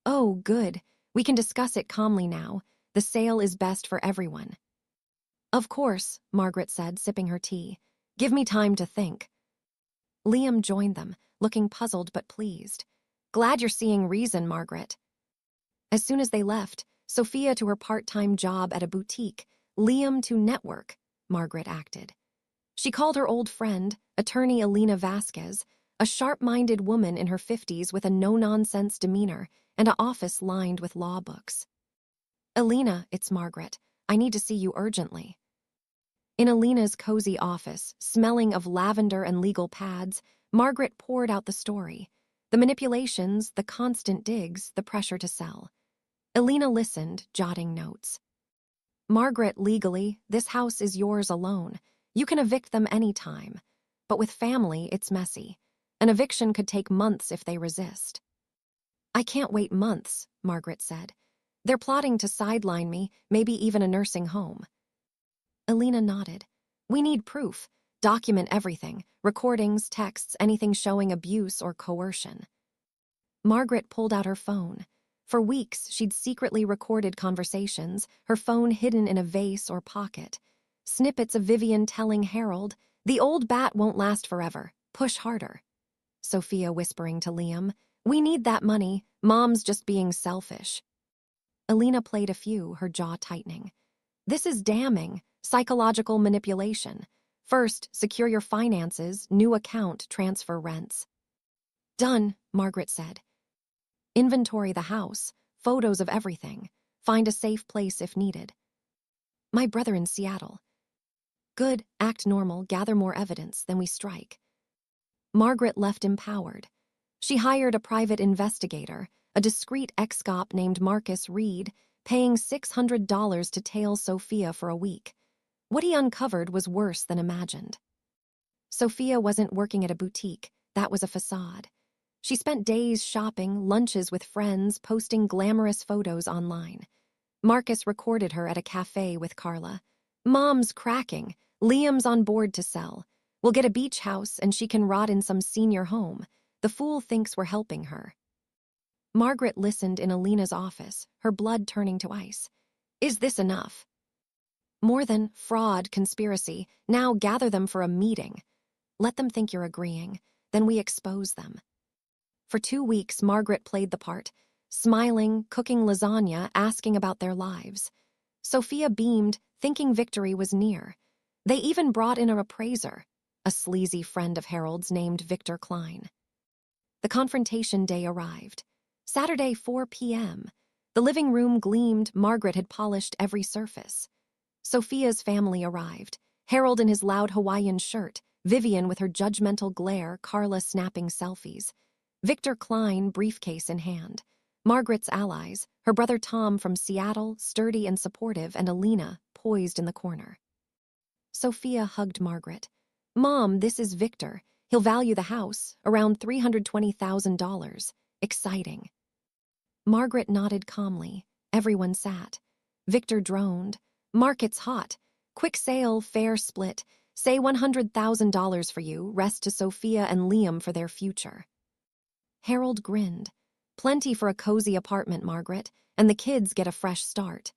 Oh, good. We can discuss it calmly now. The sale is best for everyone. Of course, Margaret said, sipping her tea. Give me time to think. Liam joined them, looking puzzled but pleased. Glad you're seeing reason, Margaret. As soon as they left, Sophia to her part-time job at a boutique, Liam to network, Margaret acted. She called her old friend, attorney Alina Vasquez, a sharp-minded woman in her 50s with a no-nonsense demeanor and an office lined with law books. Alina, it's Margaret. I need to see you urgently. In Alina's cozy office, smelling of lavender and legal pads, Margaret poured out the story. The manipulations, the constant digs, the pressure to sell. Alina listened, jotting notes. Margaret, legally, this house is yours alone. You can evict them any time. But with family, it's messy. An eviction could take months if they resist. I can't wait months, Margaret said. They're plotting to sideline me, maybe even a nursing home. Alina nodded. We need proof. Document everything. Recordings, texts, anything showing abuse or coercion. Margaret pulled out her phone. For weeks, she'd secretly recorded conversations, her phone hidden in a vase or pocket. Snippets of Vivian telling Harold, the old bat won't last forever. Push harder. Sophia whispering to Liam, we need that money. Mom's just being selfish. Alina played a few, her jaw tightening. This is damning. Psychological manipulation. First, secure your finances, new account, transfer rents. Done, Margaret said. Inventory the house, photos of everything. Find a safe place if needed. My brother in Seattle. Good, act normal, gather more evidence, then we strike. Margaret left empowered. She hired a private investigator, a discreet ex-cop named Marcus Reed, paying $600 to tail Sophia for a week. What he uncovered was worse than imagined. Sophia wasn't working at a boutique, that was a facade. She spent days shopping, lunches with friends, posting glamorous photos online. Marcus recorded her at a cafe with Carla. Mom's cracking. Liam's on board to sell. We'll get a beach house and she can rot in some senior home. The fool thinks we're helping her. Margaret listened in Alina's office, her blood turning to ice. Is this enough? More than fraud, conspiracy. Now gather them for a meeting. Let them think you're agreeing. Then we expose them. For 2 weeks, Margaret played the part, smiling, cooking lasagna, asking about their lives. Sophia beamed, thinking victory was near. They even brought in an appraiser, a sleazy friend of Harold's named Victor Klein. The confrontation day arrived. Saturday, 4 p.m. The living room gleamed. Margaret had polished every surface. Sophia's family arrived. Harold in his loud Hawaiian shirt, Vivian with her judgmental glare, Carla snapping selfies. Victor Klein, briefcase in hand. Margaret's allies, her brother Tom from Seattle, sturdy and supportive, and Alina, poised in the corner. Sophia hugged Margaret. "Mom, this is Victor. He'll value the house, around $320,000. Exciting." Margaret nodded calmly. Everyone sat. Victor droned. "Market's hot. Quick sale, fair split. Say $100,000 for you, rest to Sophia and Liam for their future." Harold grinned. "Plenty for a cozy apartment, Margaret, and the kids get a fresh start."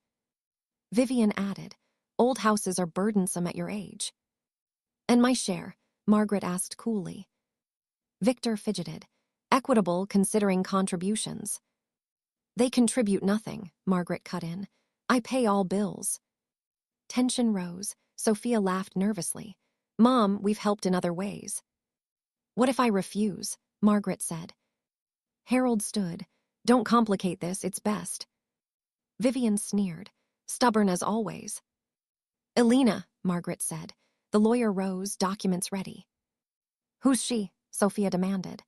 Vivian added, "Old houses are burdensome at your age." "And my share?" Margaret asked coolly. Victor fidgeted. "Equitable considering contributions." "They contribute nothing," Margaret cut in. "I pay all bills." Tension rose. Sophia laughed nervously. "Mom, we've helped in other ways." "What if I refuse?" Margaret said. Harold stood. "Don't complicate this, it's best." Vivian sneered. "Stubborn as always." "Alina," Margaret said. The lawyer rose, documents ready. "Who's she?" Sophia demanded.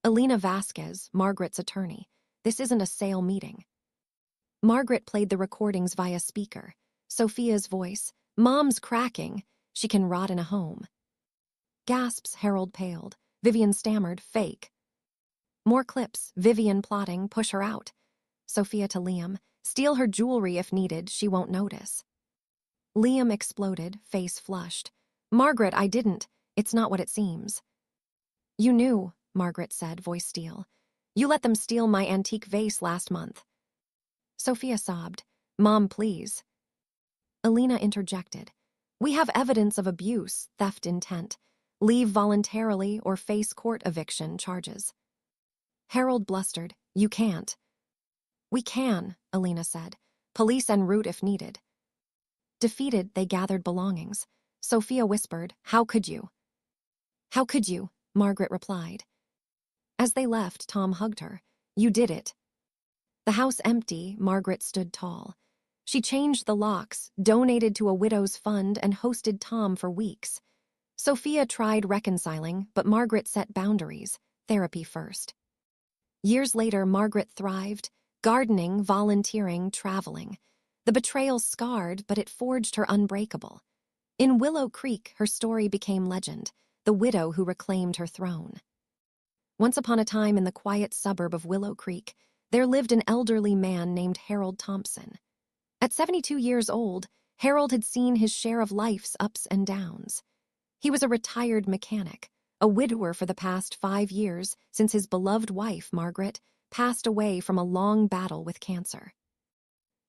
"Alina Vasquez, Margaret's attorney. This isn't a sale meeting." Margaret played the recordings via speaker. Sophia's voice, "Mom's cracking. She can rot in a home." Gasps, Harold paled. Vivian stammered, "Fake." More clips, Vivian plotting, "Push her out." Sophia to Liam, "Steal her jewelry if needed, she won't notice." Liam exploded, face flushed. "Margaret, I didn't. It's not what it seems." "You knew," Margaret said, voice steel. "You let them steal my antique vase last month." Sophia sobbed. "Mom, please." Alina interjected. "We have evidence of abuse, theft intent. Leave voluntarily or face court eviction charges." Harold blustered. "You can't." "We can," Alina said. "Police en route if needed." Defeated, they gathered belongings. Sophia whispered, "How could you?" "How could you?" Margaret replied. As they left, Tom hugged her. "You did it." The house empty, Margaret stood tall. She changed the locks, donated to a widow's fund, and hosted Tom for weeks. Sophia tried reconciling, but Margaret set boundaries, therapy first. Years later, Margaret thrived, gardening, volunteering, traveling. The betrayal scarred, but it forged her unbreakable. In Willow Creek, her story became legend, the widow who reclaimed her throne. Once upon a time in the quiet suburb of Willow Creek, there lived an elderly man named Harold Thompson. At 72 years old, Harold had seen his share of life's ups and downs. He was a retired mechanic, a widower for the past 5 years since his beloved wife, Margaret, passed away from a long battle with cancer.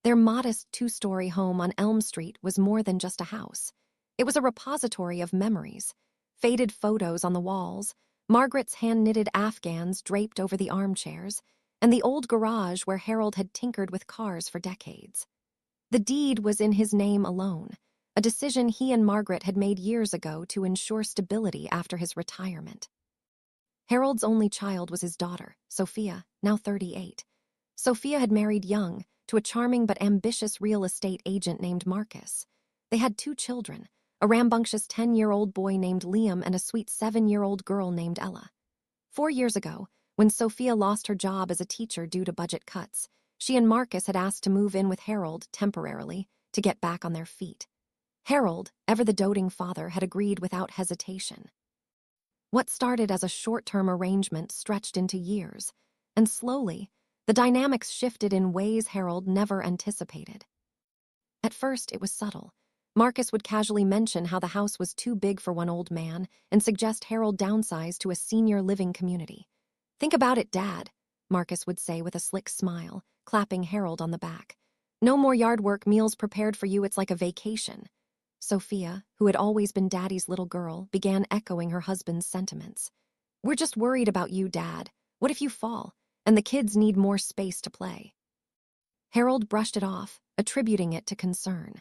Their modest 2-story home on Elm Street was more than just a house. It was a repository of memories, faded photos on the walls, Margaret's hand-knitted Afghans draped over the armchairs, and the old garage where Harold had tinkered with cars for decades. The deed was in his name alone, a decision he and Margaret had made years ago to ensure stability after his retirement. Harold's only child was his daughter, Sophia, now 38. Sophia had married young, to a charming but ambitious real estate agent named Marcus. They had 2 children, a rambunctious 10-year-old boy named Liam and a sweet 7-year-old girl named Ella. 4 years ago, when Sophia lost her job as a teacher due to budget cuts, she and Marcus had asked to move in with Harold temporarily to get back on their feet. Harold, ever the doting father, had agreed without hesitation. What started as a short-term arrangement stretched into years, and slowly, the dynamics shifted in ways Harold never anticipated. At first, it was subtle. Marcus would casually mention how the house was too big for one old man and suggest Harold downsize to a senior living community. "Think about it, Dad," Marcus would say with a slick smile, clapping Harold on the back. "No more yard work, meals prepared for you, it's like a vacation." Sophia, who had always been Daddy's little girl, began echoing her husband's sentiments. "We're just worried about you, Dad. What if you fall? And the kids need more space to play." Harold brushed it off, attributing it to concern.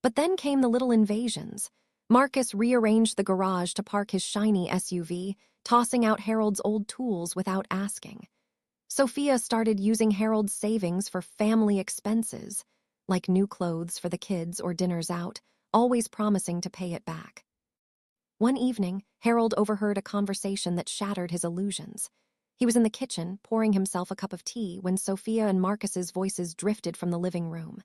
But then came the little invasions. Marcus rearranged the garage to park his shiny SUV, tossing out Harold's old tools without asking. Sophia started using Harold's savings for family expenses, like new clothes for the kids or dinners out, always promising to pay it back. One evening, Harold overheard a conversation that shattered his illusions. He was in the kitchen, pouring himself a cup of tea, when Sophia and Marcus's voices drifted from the living room.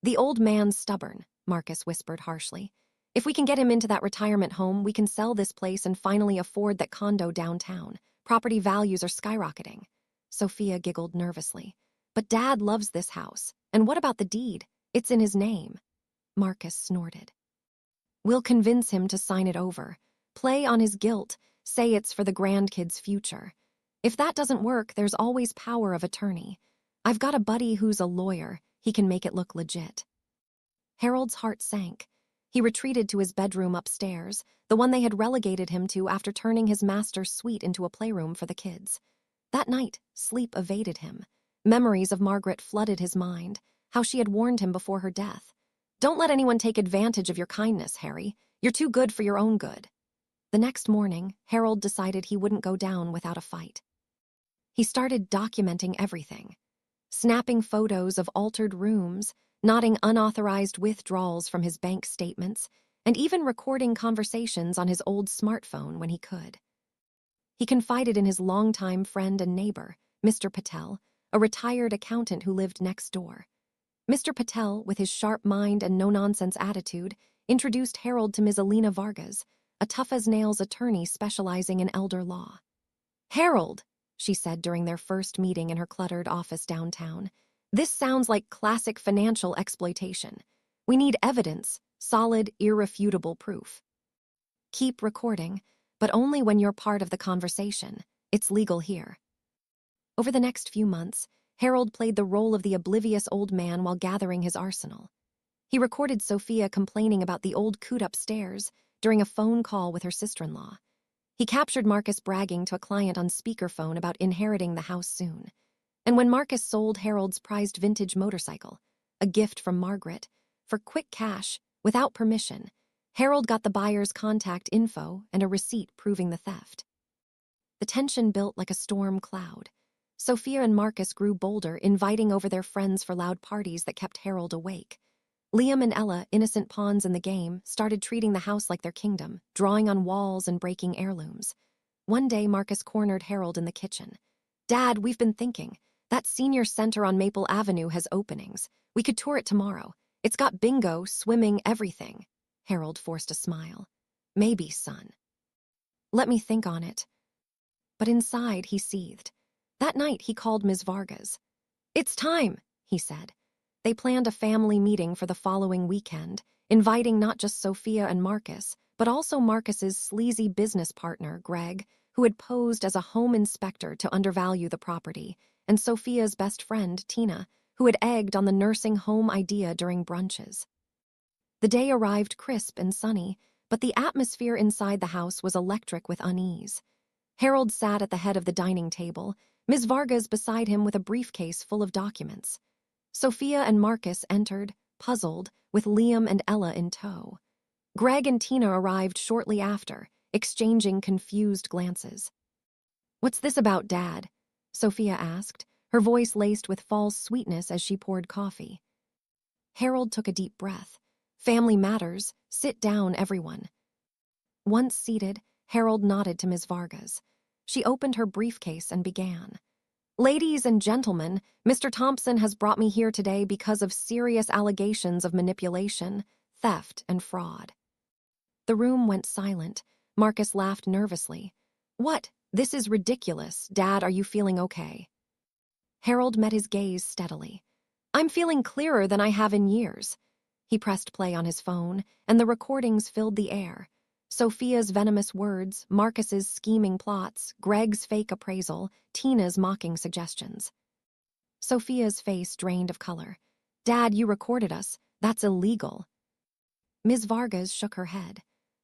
"The old man's stubborn," Marcus whispered harshly. "If we can get him into that retirement home, we can sell this place and finally afford that condo downtown. Property values are skyrocketing." Sophia giggled nervously. "But Dad loves this house. And what about the deed? It's in his name." Marcus snorted. "We'll convince him to sign it over. Play on his guilt, say it's for the grandkids' future. If that doesn't work, there's always power of attorney. I've got a buddy who's a lawyer. He can make it look legit." Harold's heart sank. He retreated to his bedroom upstairs, the one they had relegated him to after turning his master's suite into a playroom for the kids. That night, sleep evaded him. Memories of Margaret flooded his mind, how she had warned him before her death. "Don't let anyone take advantage of your kindness, Harry. You're too good for your own good." The next morning, Harold decided he wouldn't go down without a fight. He started documenting everything. Snapping photos of altered rooms, noting unauthorized withdrawals from his bank statements, and even recording conversations on his old smartphone when he could. He confided in his longtime friend and neighbor, Mr. Patel, a retired accountant who lived next door. Mr. Patel, with his sharp mind and no-nonsense attitude, introduced Harold to Ms. Alina Vargas, a tough-as-nails attorney specializing in elder law. "Harold," she said during their first meeting in her cluttered office downtown, "this sounds like classic financial exploitation. We need evidence, solid, irrefutable proof." "Keep recording, but only when you're part of the conversation. It's legal here." Over the next few months, Harold played the role of the oblivious old man while gathering his arsenal. He recorded Sophia complaining about the old coot upstairs during a phone call with her sister-in-law. He captured Marcus bragging to a client on speakerphone about inheriting the house soon. And when Marcus sold Harold's prized vintage motorcycle, a gift from Margaret, for quick cash, without permission, Harold got the buyer's contact info and a receipt proving the theft. The tension built like a storm cloud. Sophia and Marcus grew bolder, inviting over their friends for loud parties that kept Harold awake. Liam and Ella, innocent pawns in the game, started treating the house like their kingdom, drawing on walls and breaking heirlooms. One day, Marcus cornered Harold in the kitchen. "Dad, we've been thinking. That senior center on Maple Avenue has openings. We could tour it tomorrow. It's got bingo, swimming, everything." Harold forced a smile. "Maybe, son. Let me think on it." But inside, he seethed. That night, he called Ms. Vargas. "It's time," he said. They planned a family meeting for the following weekend, inviting not just Sophia and Marcus, but also Marcus's sleazy business partner, Greg, who had posed as a home inspector to undervalue the property, and Sophia's best friend, Tina, who had egged on the nursing home idea during brunches. The day arrived crisp and sunny, but the atmosphere inside the house was electric with unease. Harold sat at the head of the dining table, Ms. Vargas beside him with a briefcase full of documents. Sophia and Marcus entered, puzzled, with Liam and Ella in tow. Greg and Tina arrived shortly after, exchanging confused glances. "What's this about, Dad?" Sophia asked, her voice laced with false sweetness as she poured coffee. Harold took a deep breath. "Family matters. Sit down, everyone." Once seated, Harold nodded to Ms. Vargas. She opened her briefcase and began. "Ladies and gentlemen, Mr. Thompson has brought me here today because of serious allegations of manipulation, theft, and fraud." The room went silent. Marcus laughed nervously. "What? This is ridiculous. Dad, are you feeling okay?" Harold met his gaze steadily. "I'm feeling clearer than I have in years." He pressed play on his phone, and the recordings filled the air. Sophia's venomous words, Marcus's scheming plots, Greg's fake appraisal, Tina's mocking suggestions. Sophia's face drained of color. "Dad, you recorded us. That's illegal." Ms. Vargas shook her head.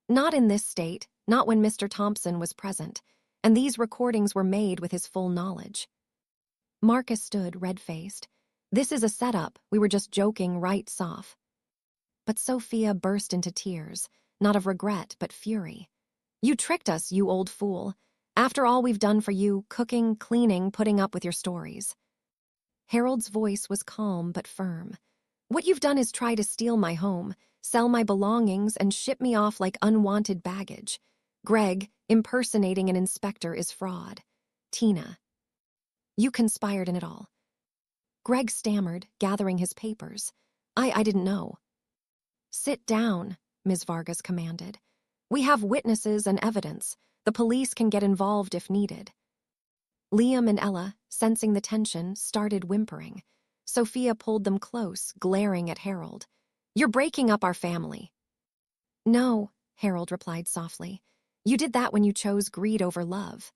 "Not in this state, not when Mr. Thompson was present, and these recordings were made with his full knowledge." Marcus stood red-faced. "This is a setup. We were just joking right off." But Sophia burst into tears. not of regret, but fury. You tricked us, you old fool. After all we've done for you, cooking, cleaning, putting up with your stories. Harold's voice was calm but firm. What you've done is try to steal my home, sell my belongings, and ship me off like unwanted baggage. Greg, impersonating an inspector is fraud. Tina. You conspired in it all. Greg stammered, gathering his papers. I didn't know. Sit down, Ms. Vargas commanded. We have witnesses and evidence. The police can get involved if needed. Liam and Ella, sensing the tension, started whimpering. Sophia pulled them close, glaring at Harold. You're breaking up our family. No, Harold replied softly. You did that when you chose greed over love.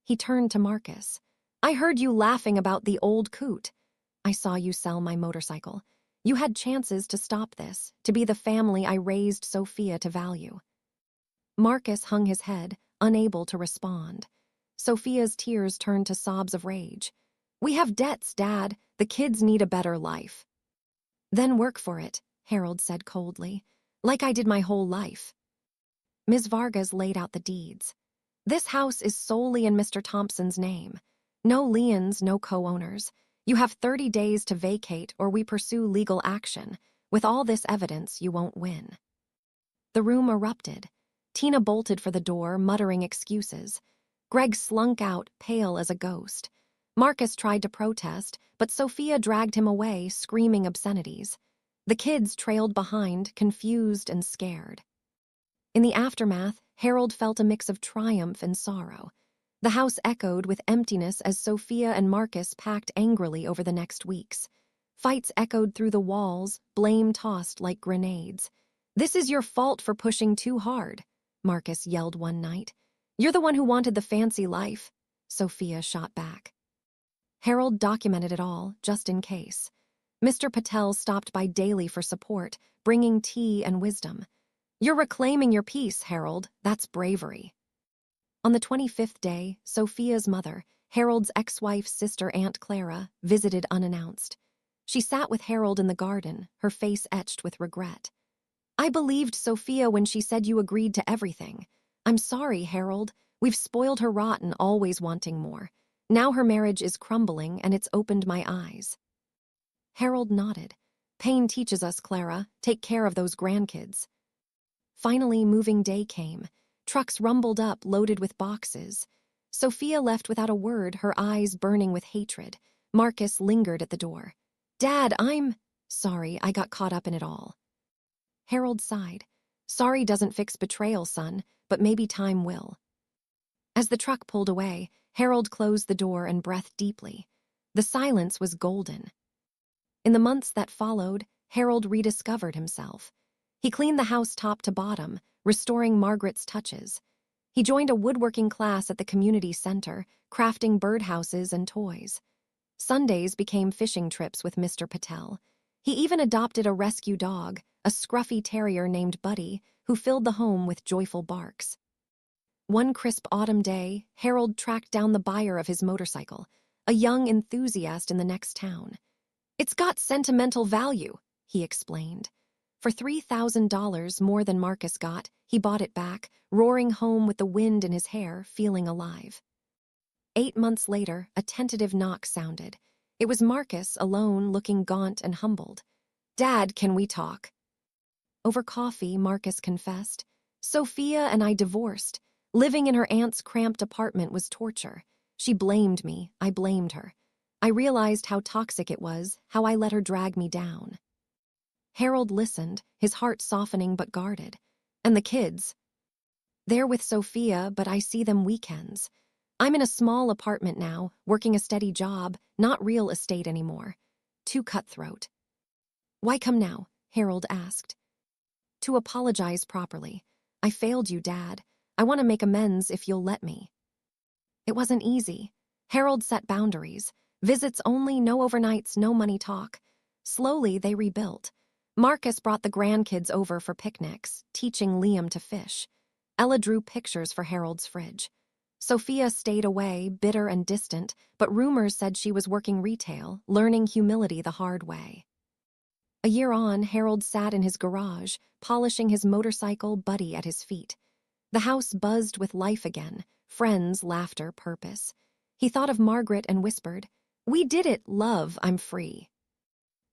He turned to Marcus. I heard you laughing about the old coot. I saw you sell my motorcycle. You had chances to stop this, to be the family I raised Sophia to value. Marcus hung his head, unable to respond. Sophia's tears turned to sobs of rage. We have debts, Dad. The kids need a better life. Then work for it, Harold said coldly, like I did my whole life. Ms. Vargas laid out the deeds. This house is solely in Mr. Thompson's name. No liens, no co-owners. You have 30 days to vacate or we pursue legal action. With all this evidence, you won't win. The room erupted. Tina bolted for the door, muttering excuses. Greg slunk out, pale as a ghost. Marcus tried to protest, but Sophia dragged him away, screaming obscenities. The kids trailed behind, confused and scared. In the aftermath, Harold felt a mix of triumph and sorrow. The house echoed with emptiness as Sophia and Marcus packed angrily over the next weeks. Fights echoed through the walls, blame tossed like grenades. This is your fault for pushing too hard, Marcus yelled one night. You're the one who wanted the fancy life, Sophia shot back. Harold documented it all, just in case. Mr. Patel stopped by daily for support, bringing tea and wisdom. You're reclaiming your peace, Harold. That's bravery. On the 25th day, Sophia's mother, Harold's ex-wife's sister Aunt Clara, visited unannounced. She sat with Harold in the garden, her face etched with regret. I believed Sophia when she said you agreed to everything. I'm sorry, Harold. We've spoiled her rotten, always wanting more. Now her marriage is crumbling, and it's opened my eyes. Harold nodded. Pain teaches us, Clara. Take care of those grandkids. Finally, moving day came. Trucks rumbled up, loaded with boxes. Sophia left without a word, her eyes burning with hatred. Marcus lingered at the door. Dad, Sorry, I got caught up in it all. Harold sighed. Sorry doesn't fix betrayal, son, but maybe time will. As the truck pulled away, Harold closed the door and breathed deeply. The silence was golden. In the months that followed, Harold rediscovered himself. He cleaned the house top to bottom, restoring Margaret's touches. He joined a woodworking class at the community center, crafting birdhouses and toys. Sundays became fishing trips with Mr. Patel. He even adopted a rescue dog, a scruffy terrier named Buddy, who filled the home with joyful barks. One crisp autumn day, Harold tracked down the buyer of his motorcycle, a young enthusiast in the next town. It's got sentimental value, he explained. For $3,000 more than Marcus got, he bought it back, roaring home with the wind in his hair, feeling alive. 8 months later, a tentative knock sounded. It was Marcus, alone, looking gaunt and humbled. Dad, can we talk? Over coffee, Marcus confessed. Sophia and I divorced. Living in her aunt's cramped apartment was torture. She blamed me, I blamed her. I realized how toxic it was, how I let her drag me down. Harold listened, his heart softening but guarded. And the kids? They're with Sophia, but I see them weekends. I'm in a small apartment now, working a steady job, not real estate anymore. Too cutthroat. Why come now? Harold asked. To apologize properly. I failed you, Dad. I want to make amends if you'll let me. It wasn't easy. Harold set boundaries. Visits only, no overnights, no money talk. Slowly, they rebuilt. Marcus brought the grandkids over for picnics, teaching Liam to fish. Ella drew pictures for Harold's fridge. Sophia stayed away, bitter and distant, but rumors said she was working retail, learning humility the hard way. A year on, Harold sat in his garage, polishing his motorcycle, Buddy at his feet. The house buzzed with life again, friends, laughter, purpose. He thought of Margaret and whispered, "We did it, love, I'm free."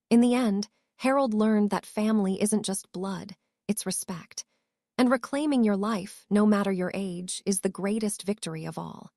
In the end, Harold learned that family isn't just blood, it's respect. And reclaiming your life, no matter your age, is the greatest victory of all.